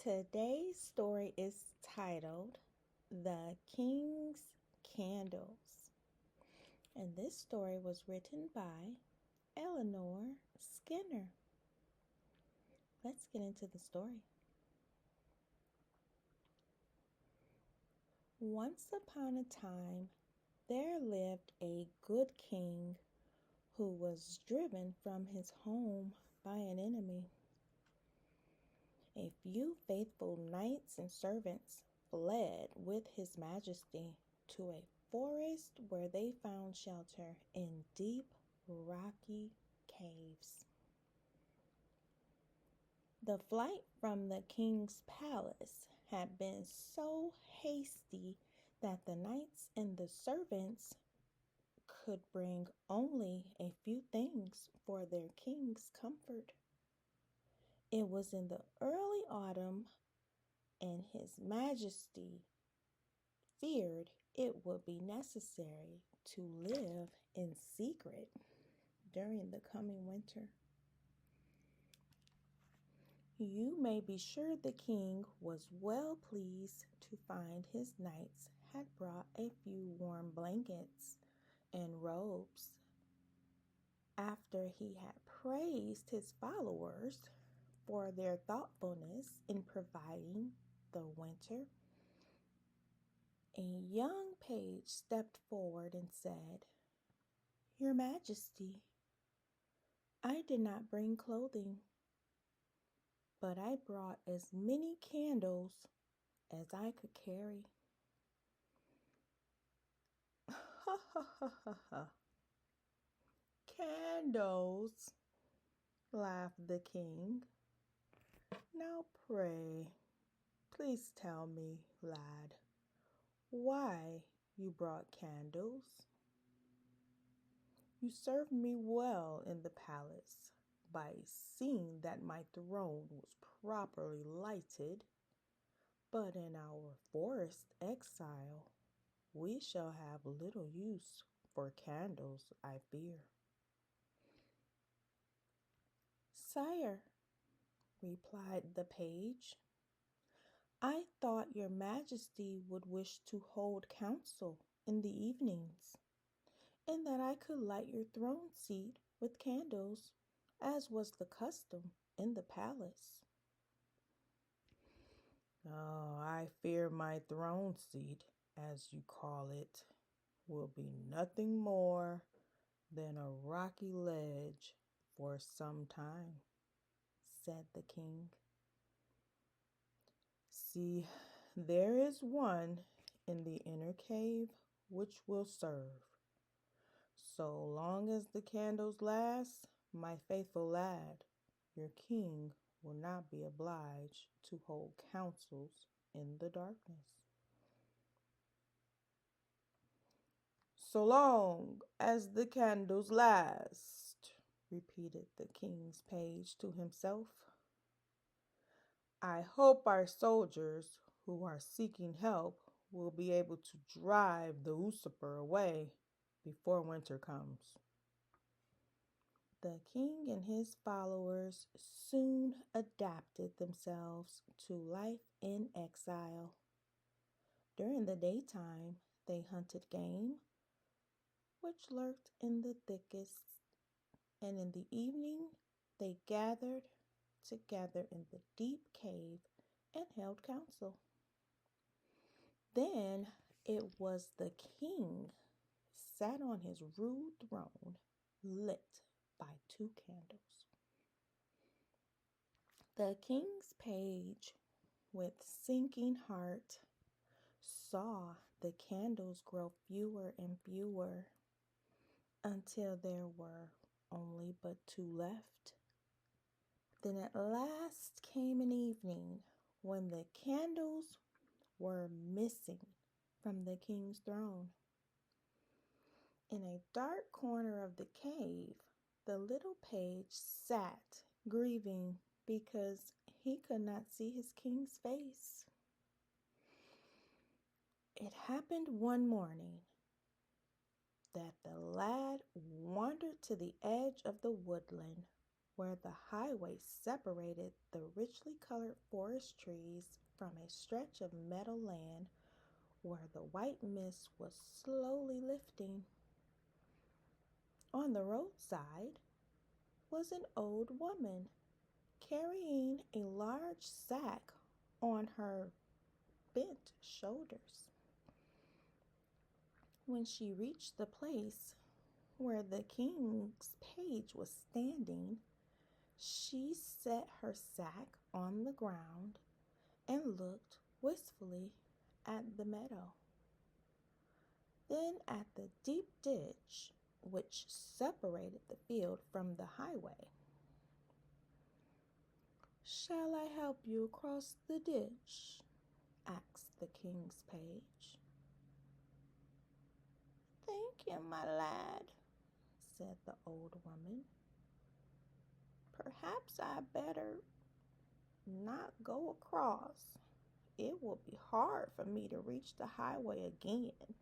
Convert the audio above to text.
Today's story is titled The King's Candles, and this story was written by Eleanor Skinner. Let's get into the story. Once upon a time, there lived a good king who was driven from his home by an enemy. A few faithful knights and servants fled with his majesty to a forest where they found shelter in deep, rocky caves. The flight from the king's palace had been so hasty that the knights and the servants could bring only a few things for their king's comfort. It was in the early autumn, and his majesty feared it would be necessary to live in secret during the coming winter. You may be sure the king was well pleased to find his knights had brought a few warm blankets and robes. After he had praised his followers for their thoughtfulness in providing the winter, a young page stepped forward and said, "Your Majesty, I did not bring clothing, but I brought as many candles as I could carry." Ha ha ha ha ha. Candles, laughed the king. Now pray, please tell me, lad, why you brought candles. You served me well in the palace by seeing that my throne was properly lighted, but in our forest exile, we shall have little use for candles, I fear. Sire, replied the page, I thought your majesty would wish to hold council in the evenings, and that I could light your throne seat with candles, as was the custom in the palace. Oh, I fear my throne seat, as you call it, will be nothing more than a rocky ledge for some time, said the king. See, there is one in the inner cave which will serve. So long as the candles last, my faithful lad, your king will not be obliged to hold councils in the darkness. So long as the candles last, repeated the king's page to himself. I hope our soldiers who are seeking help will be able to drive the usurper away before winter comes. The king and his followers soon adapted themselves to life in exile. During the daytime, they hunted game, which lurked in the thickets, and in the evening, they gathered together in the deep cave and held council. Then it was the king sat on his rude throne, lit by 2 candles. The king's page, with sinking heart, saw the candles grow fewer and fewer until there were only but 2 left. Then at last came an evening when the candles were missing from the king's throne. In a dark corner of the cave, the little page sat grieving because he could not see his king's face. It happened one morning that the lad wandered to the edge of the woodland where the highway separated the richly colored forest trees from a stretch of meadowland where the white mist was slowly lifting. On the roadside was an old woman carrying a large sack on her bent shoulders. When she reached the place where the king's page was standing, she set her sack on the ground and looked wistfully at the meadow, then at the deep ditch which separated the field from the highway. "Shall I help you across the ditch?" asked the king's page. "Thank you, my lad," said the old woman. "Perhaps I better not go across. It will be hard for me to reach the highway again."